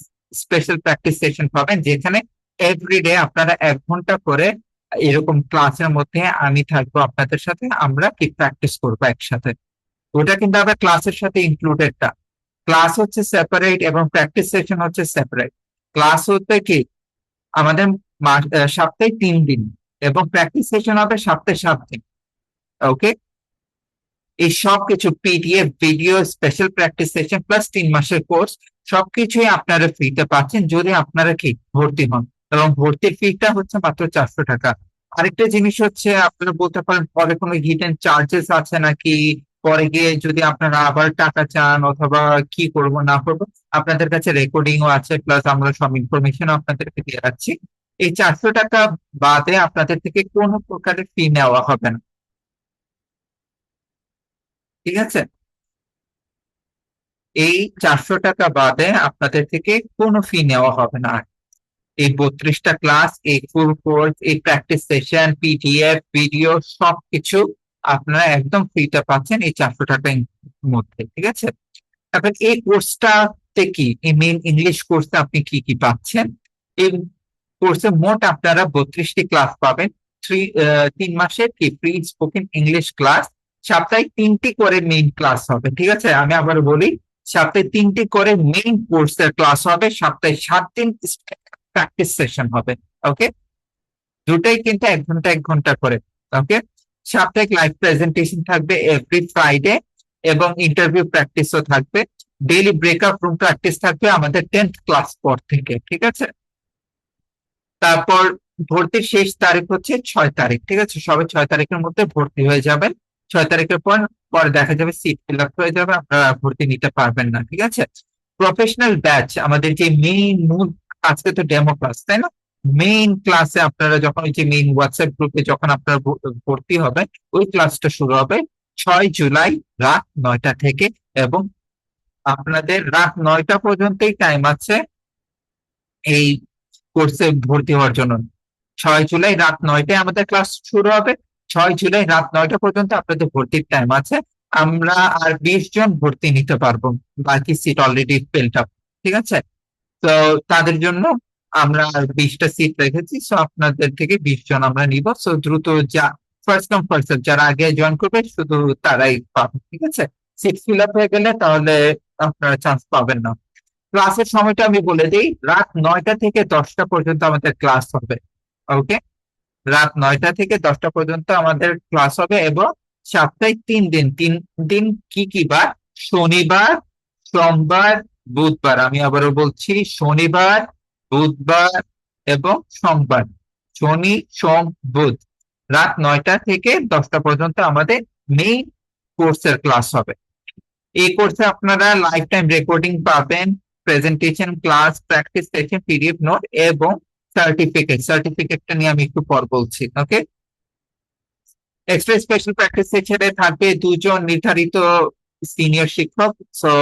স্পেশাল প্র্যাকটিস সেশন পাবেন, যেখানে এভরিডে আপনারা 1 ঘন্টা করে এরকম ক্লাসের মধ্যে আমি থাকবো আপনাদের সাথে, আমরা কি প্র্যাকটিস করবো একসাথে। ওটা কিন্তু আবার ক্লাসের সাথে ইনক্লুডেড টা, ক্লাস হচ্ছে সেপারেট এবং প্র্যাকটিস সেশন হচ্ছে সেপারেট। ক্লাস হতে কি আমাদের সপ্তাহে 3 দিন এবং প্র্যাকটিস সেশন হবে সপ্তাহে 7 দিন। ওকে, এই সব কিছু PDF video special practice session plus 3 মাসের কোর্স সবকিছুই আপনারা ফ্রিতে পাচ্ছেন যদি আপনারা কি ভর্তি হন, এবং ভর্তির ফিটা হচ্ছে মাত্র 400 টাকা। আরেকটা জিনিস হচ্ছে, আপনারা বলতে পারেন পরে কোনো হিডেন চার্জেস আছে নাকি, পরে গিয়ে যদি আপনারা আবার টাকা চান অথবা কি করব না করবো, আপনাদের কাছে রেকর্ডিংও আছে, প্লাস আমরা সব ইনফরমেশন আপনাদেরকে দিয়ে রাখছি। এই 400 টাকা বাদে আপনাদের থেকে কোনো প্রকারের ফি নেওয়া হবে না। ঠিক আছে, এই 400 টাকা বাদে আপনাদের থেকে কোনো ফি নেওয়া হবে না। এই 32টা ক্লাস, এই ফুল কোর্স, এই প্র্যাকটিস সেশন, পিডিএফ ভিডিও সবকিছু আপনারা একদম ফ্রিতে পাচ্ছেন এই 400 টাকার মধ্যে। ঠিক আছে, এখন এই কোর্সটাতে কি, এই মেইন ইংলিশ কোর্সে আপনি কি কি পাচ্ছেন, এই কোর্সে মোট আপনারা 32টি ক্লাস পাবেন। 3 মাসের কি ফ্রি স্পোকেন ইংলিশ ক্লাস, সপ্তাহে 3টি করে মেইন ক্লাস হবে। ঠিক আছে, আমি আবার বলি, সপ্তাহে 3টি করে মেইন কোর্সের ক্লাস হবে, সপ্তাহে 7 দিন প্র্যাকটিস সেশন হবে। ওকে, দুটাই কিন্তু 1 ঘন্টা 1 ঘন্টা করে। ওকে, সাপ্তাহিক লাইভ প্রেজেন্টেশন থাকবে এভরি ফ্রাইডে, এবং ইন্টারভিউ প্র্যাকটিসও থাকবে। ডেইলি ব্রেকআপ রুম প্র্যাকটিস থাকবে আমাদের 10th ক্লাস পর থেকে। ঠিক আছে, তারপর ভর্তির শেষ তারিখ হচ্ছে 6 তারিখ। ঠিক আছে, সবাই 6 তারিখের মধ্যে ভর্তি হয়ে যাবেন। 6 তারিখের পর পরে দেখা যাবে সিট ফিল আপ হয়ে যাবে, আপনারা ভর্তি নিতে পারবেন না। ঠিক আছে, প্রফেশনাল ব্যাচ, আমাদের যে মেইন মূল, আজকে তো ডেমো ক্লাস তাই না, মেইন ক্লাসে আপনারা যখন ওই যে মেইন হোয়াটসঅ্যাপ গ্রুপে যখন আপনারা ভর্তি হবেন, ওই ক্লাসটা শুরু হবে 6 জুলাই রাত 9টা থেকে, এবং আপনাদের রাত 9টা পর্যন্তই টাইম আছে এই কোর্সে ভর্তি হওয়ার জন্য। 6 জুলাই রাত 9টায় আমাদের ক্লাস শুরু হবে। 6 জুলাই রাত 9টা পর্যন্ত আপনাদের ভর্তির টাইম আছে। আমরা আর 20 জন ভর্তি নিতে পারবো, বাকি সিট অলরেডি ফিলড আপ। ঠিক আছে, তো তাদের জন্য আমরা আর 20টা সিট রেখেছি, সো আপনাদের থেকে 20 জন আমরা নিব। সো দ্রুত যা ফার্স্ট কাম ফার্স্ট সার্ভ, যারা আগে জয়েন করবে শুধু তারাই পাবে। ঠিক আছে, সিট ফিল আপ হয়ে গেলে তাহলে আপনারা চান্স পাবেন না। ক্লাসের সময়টা আমি বলে দিই, রাত 9টা থেকে 10টা পর্যন্ত আমাদের ক্লাস হবে। ওকে, রাত 9টা থেকে 10টা পর্যন্ত আমাদের ক্লাস হবে, এবং সপ্তাহে 3 দিন। 3 দিন কি কি বার? শনিবার, সোমবার, বুধবার। আমি আবারও বলছি, শনিবার, বুধবার এবং সোমবার। শনি, সোম, বুধ রাত 9টা থেকে 10টা পর্যন্ত আমাদের মেইন কোর্সের ক্লাস হবে। এই কোর্সে আপনারা লাইফ টাইম রেকর্ডিং পাবেন, presentation, class, practice session, PDF note এবং সার্টিফিকেটটা নিয়ে আমি একটু পর বলছি। ওকে, এক্সট্রা স্পেশাল প্র্যাকটিস সেশনে থাকবে 2 জন নির্ধারিত সিনিয়র শিক্ষক। সো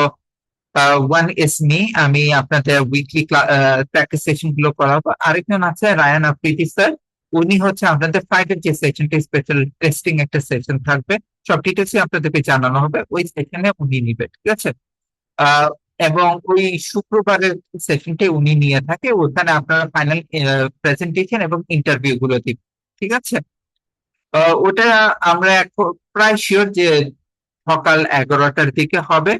ওয়ান ইজ মি, আমি আপনাদের উইকলি প্র্যাকটিস সেশন গুলো করাবো। আরেকজন আছে রায়ান আফ্রিদি স্যার, উনি হচ্ছে আপনাদের ফ্রাইডে যে সেশনটা স্পেশাল টেস্টিং একটা সেশন থাকবে, সব ডিটেলসই আপনাদেরকে জানানো হবে, ওই সেশনে উনি নিবে। ঠিক আছে, এবং ওই শুক্রবারের সেশনটা উনি নিয়ে থাকে, ওখানে আপনারা ফাইনাল প্রেজেন্টেশন এবং ইন্টারভিউ গুলো দিবেন। ঠিক আছে, ওটা আমরা প্রায় শিওর যে সকাল 11টার দিকে হবে,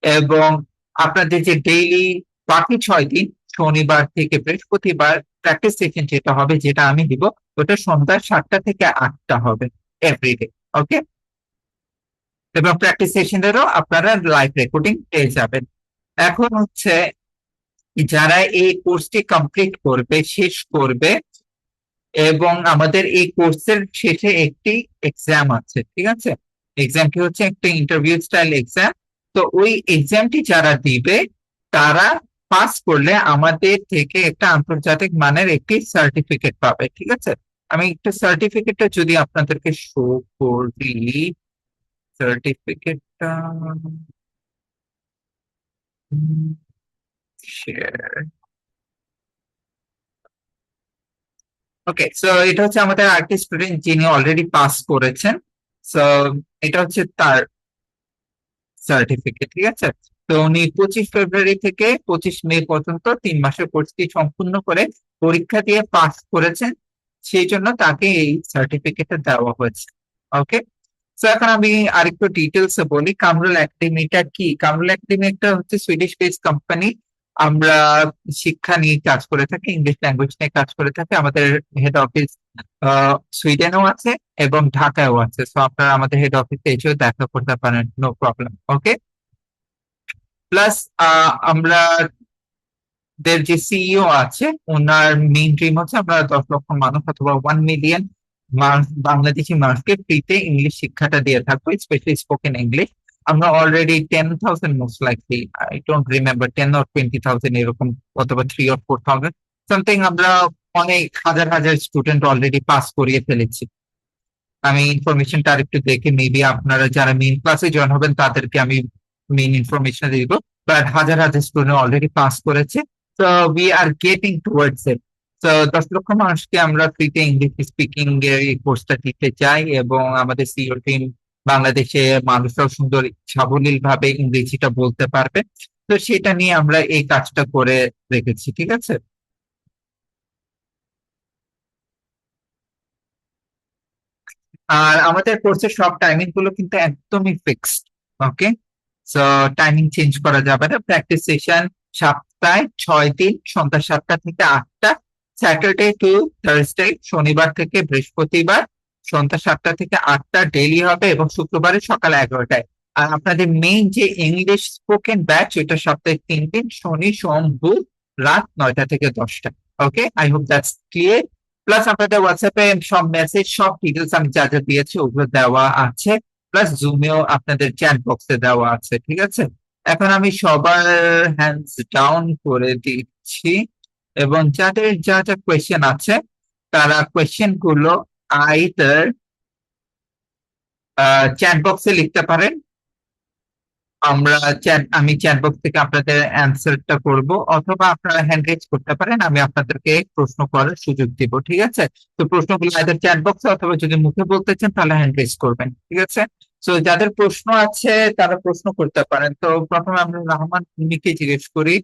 এবং আপনাদের যে ডেইলি বাকি 6 দিন, শনিবার থেকে বৃহস্পতিবার প্র্যাকটিস সেশন যেটা হবে, যেটা আমি দিব, ওটা সন্ধ্যা 7টা থেকে 8টা হবে এভরিডে। ওকে, এবং প্র্যাকটিস সেশনেরও আপনারা লাইভ রেকর্ডিং পেয়ে যাবেন। এখন হচ্ছে যারা এই কোর্সটি কমপ্লিট করবে, শেষ করবে, এবং আমাদের এই কোর্সের শেষে একটি এক্সাম আছে। ঠিক আছে, এক্সামটি হচ্ছে একটা ইন্টারভিউ স্টাইল এক্সাম। তো ওই এক্সামটি যারা দিবে তারা পাস করলে আমাদের থেকে একটা আন্তর্জাতিক মানের একটি সার্টিফিকেট পাবে। ঠিক আছে, আমি একটু সার্টিফিকেটটা যদি আপনাদেরকে শো করি, সার্টিফিকেটটা শেয়ার। ওকে, সো এটা হচ্ছে আমাদের আর্টিস্ট স্টুডেন্ট যিনি অলরেডি পাস করেছেন। সো এটা হচ্ছে তার সার্টিফিকেট। ঠিক আছে, তো উনি 25 ফেব্রুয়ারি থেকে 25 মে পর্যন্ত 3 মাসের কোর্সটি সম্পূর্ণ করে পরীক্ষা দিয়ে পাস করেছেন, সেই জন্য তাকে এই সার্টিফিকেটটা দেওয়া হয়েছে। ওকে, তো এখন আমি আরেকটু ডিটেলস বলি, কামরুল একাডেমিটা কি। কামরুল একাডেমি একটা হচ্ছে সুইডিশ বেসড কোম্পানি। আমরা শিক্ষা নিয়ে কাজ করে থাকি, ইংলিশ ল্যাঙ্গুয়েজ নিয়ে কাজ করে থাকি। আমাদের হেড অফিস সুইডেনও আছে এবং ঢাকায়ও আছে, সো আপনারা আমাদের হেড অফিসে এসেও দেখা করতে পারেন, নো প্রবলেম। ওকে, প্লাস আমরা যে সিইও আছে, ওনার মেইন ড্রিম হচ্ছে আমরা 10 লক্ষ মানুষ অথবা 1 মিলিয়ন বাংলাদেশি মানুষকে ফ্রিতে ইংলিশ শিক্ষাটা দিয়ে থাকবো, স্পেশালি স্পোকেন ইংলিশ। আমরা already 10,000 most likely, I don't remember, 10 or 20,000 এরকম, অথবা 3 or 4,000 সামথিং, আমরা অনেক হাজার হাজার স্টুডেন্ট অলরেডি পাস করিয়ে ফেলেছি। আমি ইনফরমেশনটা আরেকটু দেখে মেবি আপনারা যারা মেইন ক্লাসে জয়েন হবেন তাদেরকে আমি মেইন ইনফরমেশন দিব, বাট হাজার হাজার স্টুডেন্ট অলরেডি পাস করেছে। তো উই আর গেটিং টুয়ার্ডস ইট। তো 10 লক্ষ মানুষকে আমরা ফ্রিতে ইংলিশ স্পিকিং এর এই কোর্সটা দিতে চাই, এবং আমাদের সিইও টিম বাংলাদেশে মানুষরাও সুন্দর সাবলীল ভাবে ইংরেজিটা বলতে পারবে, তো সেটা নিয়ে আমরা এই কাজটা করে রেখেছি। ঠিক আছে, আর আমাদের কোর্সের সব টাইমিং গুলো কিন্তু একদমই ফিক্সড। ওকে, সো টাইমিং চেঞ্জ করা যাবে না। প্র্যাকটিস সেশন সপ্তাহে 6 দিন, সন্ধ্যা 7টা থেকে 8টা, স্যাটারডে টু থার্সডে, শনিবার থেকে বৃহস্পতিবার সন্ধ্যা 7টা থেকে 8টা ডেইলি হবে, এবং শুক্রবারে সকাল 11টায়। আর আপনাদের মেইন যে ইংলিশ স্পোকেন ব্যাচ, ওইটা সপ্তাহে 3 দিন, শনি, সোম, বুধ রাত 9টা থেকে 10টা। Okay, I hope that's clear. Plus আপনাদের হোয়াটসঅ্যাপে সব মেসেজ, সব ডিটেলস আমি যা যা দিয়েছি ওগুলো দেওয়া আছে, প্লাস জুমেও আপনাদের চ্যাট বক্সে দেওয়া আছে। ঠিক আছে, এখন আমি সবার হ্যান্ডস ডাউন করে দিচ্ছি এবং যাদের যা যা কোয়েশ্চেন আছে তারা কোয়েশ্চেন গুলো আইদার চ্যাট বক্সে লিখতে পারেন। আমি চ্যাট বক্স থেকে আপনাদের অ্যান্সারটা করব, অথবা আপনারা হ্যান্ড রেজ করতে পারেন, আমি আপনাদেরকে প্রশ্ন করার সুযোগ দিব। ঠিক আছে, তো প্রশ্নগুলো আইদার চ্যাট বক্সে অথবা যদি মুখে বলতে চান তাহলে হ্যান্ড রেজ করবেন। ঠিক আছে, তো যাদের প্রশ্ন আছে তারা প্রশ্ন করতে পারেন। তো প্রথমে আমরা রহমান মিকে জিজ্ঞেস করি।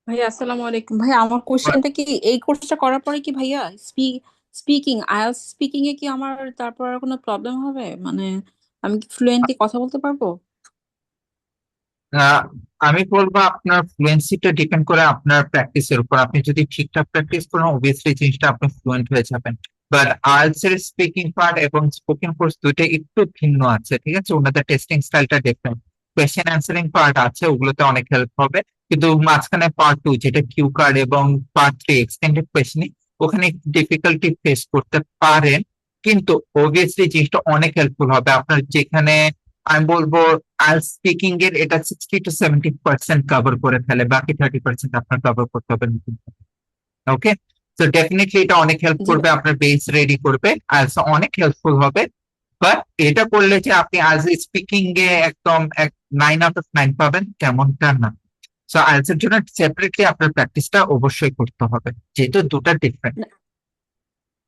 ভাইয়া আসসালামু আলাইকুম। ভাইয়া আমার কোশ্চেনটা কি এই কোর্সটা করার পরে কি ভাইয়া স্পিকিং আইএলটিএস স্পিকিং এ কি আমার তারপর আর কোনো প্রবলেম হবে, মানে আমি কি ফ্লুয়েন্টলি কথা বলতে পারবো? আহ, আমি বলবো আপনার ফ্লুয়েন্সিটা ডিপেন্ড করে আপনার প্র্যাকটিসের উপর। আপনি যদি ঠিকঠাক প্র্যাকটিস করেন অবভিয়াসলি জিনিসটা আপনি ফ্লুয়েন্ট হয়ে যাবেন। বাট আইএলটিএস এর স্পিকিং পার্ট এবং স্পোকেন কোর্স দুইটা একটু ভিন্ন আছে। ঠিক আছে, ওনাদের টেস্টিং স্টাইলটা ডিফারেন্ট। কোয়েশ্চেন অ্যান্সারিং পার্ট আছে, ওগুলোতে অনেক হেল্প হবে, কিন্তু মাঝখানে পার্ট 2 যেটা কিউ কার্ড এবং পার্ট 3 এক্সটেন্ডেড কোয়েশ্চেনিং, ওখানে ডিফিকাল্টি ফেস করতে পারেন, কিন্তু অবভিয়াসলি জিনিসটা অনেক হেল্পফুল হবে আপনার। যেখানে আমি বলবো আইএলটিএস স্পিকিং এর এটা 60 to 70% কভার করে ফেলে, বাকি 30% আপনার কভার করতে হবে। ওকে, তো ডেফিনেটলি এটা অনেক হেল্প জি করবে, আপনার বেস রেডি করবে, আইএলটিএস অনেক হেল্পফুল হবে। বাট এটা করলে যে আপনি আজ স্পিকিং এ একদম 9 out of 9 পাবেন তেমনটা না। সো আইএলটিএস এর জন্য সেপারেটলি আপনার প্র্যাকটিসটা অবশ্যই করতে হবে, যেহেতু দুটা ডিফারেন্ট।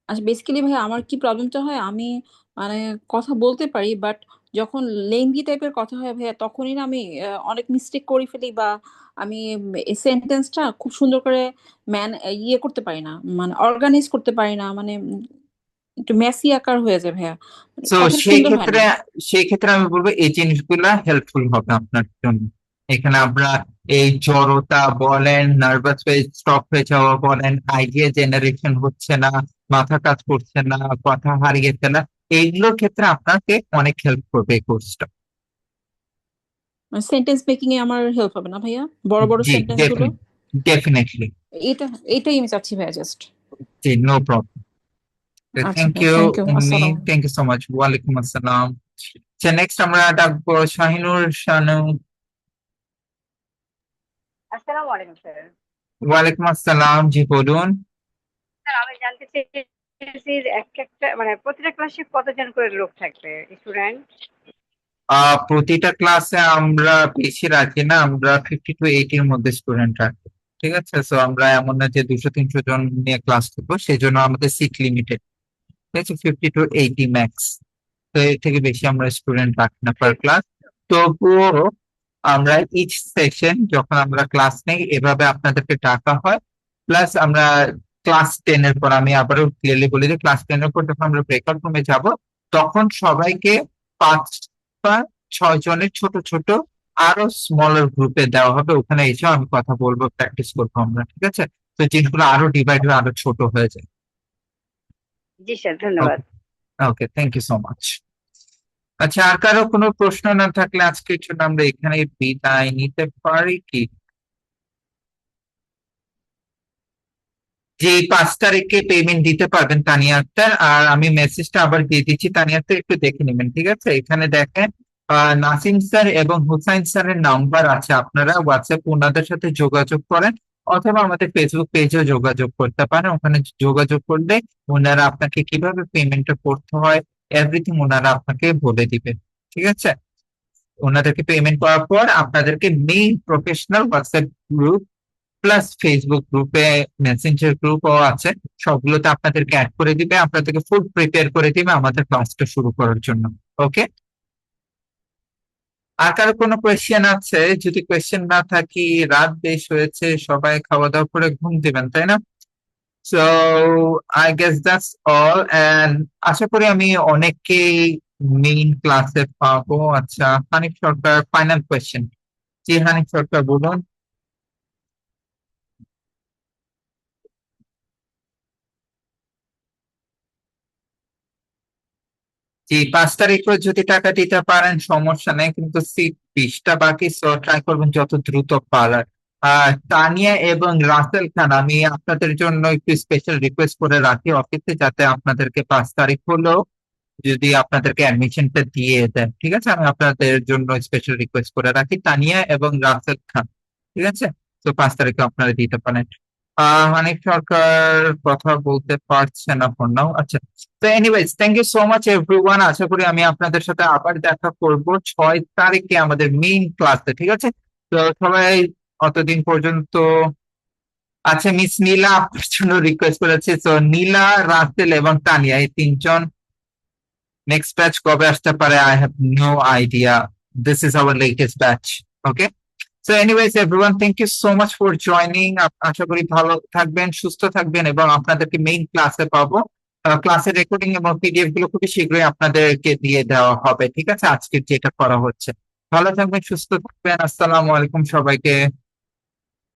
আচ্ছা, বেসিক্যালি ভাইয়া আমার কি প্রবলেমটা হয়, আমি মানে কথা বলতে পারি বাট যখন লেংদি টাইপের কথা হয় ভাইয়া তখনই না আমি অনেক মিস্টেক করে ফেলি, বা আমি সেন্টেন্সটা খুব সুন্দর করে ইয়ে করতে পারি না, মানে অর্গানাইজ করতে পারি না, মানে একটু মেসি আকার হয়ে যায় ভাইয়া, মানে তো কথাটা সেই সুন্দর হয় ক্ষেত্রে না। সেই ক্ষেত্রে আমি বলবো এই জিনিসগুলা হেল্পফুল হবে আপনার জন্য। এখানে আমরা এই জড়তা বলেন, নার্ভাস হয়ে স্টপ হয়ে যাওয়া বলেন, আইডিয়া জেনারেশন হচ্ছে না, মাথা কাজ করছে না, কথা হারিয়ে ফেলা, এইগুলোর ক্ষেত্রে আপনাকে অনেক হেল্প করবে এই কোর্সটা। সেন্টেন্স মেকিং এ আমার হেল্প হবে না ভাইয়া, বড় বড় জি, সেন্টেন্স গুলো? ডেফিনেটলি। এটা এটাই আমি চাচ্ছি ভাইয়া জাস্ট। জি, নো প্রবলেম। আচ্ছা থ্যাংক ভাইয়া, ইউ থ্যাংক ইউ, উম্মি, আসসালাম। Thank you so much. ওয়ালাইকুম আসসালাম। আচ্ছা, নেক্সট আমরা ডাকবো শাহিনুর শানু। আসসালামু আলাইকুম স্যার। ওয়ালাইকুম আসসালাম, জি বলুন। স্যার আমি জানতে চাইছি যে একটা মানে প্রতিটা ক্লাসে কতজন করে লোক থাকবে স্টুডেন্ট? প্রতিটা ক্লাসে আমরা বেশি রাখি না, আমরা 50 to 80 এর মধ্যে স্টুডেন্ট রাখি। ঠিক আছে, সো আমরা এমন না যে 200-300 জন নিয়ে ক্লাস করবো, সেই জন্য আমাদের সিট লিমিটেড। ঠিক আছে, 50 to 80 ম্যাক্স। তো এর থেকে বেশি আমরা স্টুডেন্ট রাখি না পার ক্লাস। তবুও আমরা ইচ সেশন যখন আমরা ক্লাস নেই এভাবে আপনাদেরকে ডাকা হয়। প্লাস আমরা ক্লাস 10 এর পর, আমি আবারও ক্লিয়ারলি বলি যে ক্লাস 10 এর পর যখন আমরা ব্রেকআউট রুমে যাব, তখন সবাইকে 5 বা 6 জনের ছোট ছোট আরো স্মলার গ্রুপে দেওয়া হবে। ওখানে এসেও আমি কথা বলবো, প্র্যাকটিস করবো আমরা। ঠিক আছে, তো জিনিসগুলো আরো ডিভাইড হয়ে আরো ছোট হয়ে যায়। জি স্যার, ধন্যবাদ। ওকে, থ্যাংক ইউ সো মাচ। আচ্ছা, আর কারো কোনো প্রশ্ন না থাকলে আজকের জন্য আমরা এখানে বিদায় নিতে পারি কি? যে 5 তারিখে পেমেন্ট দিতে পারবেন তানিয়া আক্তার, আর আমি মেসেজটা আবার দিয়ে দিচ্ছি, তানিয়া আক্তার একটু দেখে নেবেন। ঠিক আছে, এখানে দেখেন নাসিম স্যার এবং হুসাইন স্যারের নাম্বার আছে, আপনারা হোয়াটসঅ্যাপ ওনাদের সাথে যোগাযোগ করেন, অথবা আমাদের ফেসবুক পেজেও যোগাযোগ করতে পারেন। ওখানে যোগাযোগ করলে ওনারা আপনাকে কিভাবে পেমেন্টটা করতে হয় এভরিথিং ওনারা আপনাকে বলে দিবেন। ঠিক আছে, ওনাদেরকে পেমেন্ট করার পর আপনাদেরকে main professional WhatsApp group plus Facebook গ্রুপে মেসেঞ্জার গ্রুপও আছে, সবগুলোতে আপনাদেরকে অ্যাড করে দিবে, আপনাদেরকে ফুল প্রিপেয়ার করে দিবে আমাদের ক্লাসটা শুরু করার জন্য। ওকে, আর কারো কোনো কোয়েশ্চেন আছে? যদি কোয়েশ্চেন না থাকি, রাত বেশ হয়েছে, সবাই খাওয়া দাওয়া করে ঘুম দিবেন, তাই না? So I guess that's all, and আশা করি আমি অনেককেই মেইন ক্লাসে পাবো। আচ্ছা, হানিফ সরকার ফাইনাল কোয়েশ্চেন। জি হানিফ সরকার বলুন। জি, 5 তারিখও যদি টাকা দিতে পারেন সমস্যা নেই, কিন্তু সিট 20টা বাকি, সো ট্রাই করবেন যত দ্রুত পারার। তানিয়া এবং রাসেল খান, আমি আপনাদের জন্য একটু স্পেশাল রিকোয়েস্ট করে রাখি অফিসে, যাতে আপনাদেরকে 5 তারিখ হলেও যদি আপনাদেরকে অ্যাডমিশনটা দিয়ে দেন, ঠিক আছে? আমি আপনাদের জন্য স্পেশাল রিকোয়েস্ট করে রাখি, তানিয়া এবং রাসেল খান, ঠিক আছে? তো 5 তারিখে আপনারা দিতে পারেন। অনেক সরকার কথা বলতে পারছে না ফর নাও। আচ্ছা, তো anyways thank you so much everyone. আশা করি আমি আপনাদের সাথে আবার দেখা করব 6 তারিখে আমাদের মেইন ক্লাসে, ঠিক আছে? তো সবাই অতদিন পর্যন্ত, আচ্ছা মিস নীলা আপনার জন্য রিকোয়েস্ট করেছে, তো নীলা, রাসেল এবং তানিয়া এই তিনজন নেক্সট ব্যাচ কবে আসতে পারে I have no idea, this is our latest batch. Okay, so anyways everyone thank you so much for joining. আশা করি ভালো থাকবেন, সুস্থ থাকবেন এবং আপনাদেরকে মেইন ক্লাসে পাবো। ক্লাসের রেকর্ডিং এবং পিডিএফ গুলো খুবই শীঘ্রই আপনাদেরকে দিয়ে দেওয়া হবে, ঠিক আছে? আজকে যেটা করা হচ্ছে। ভালো থাকবেন, সুস্থ থাকবেন, আসসালামু আলাইকুম সবাইকে।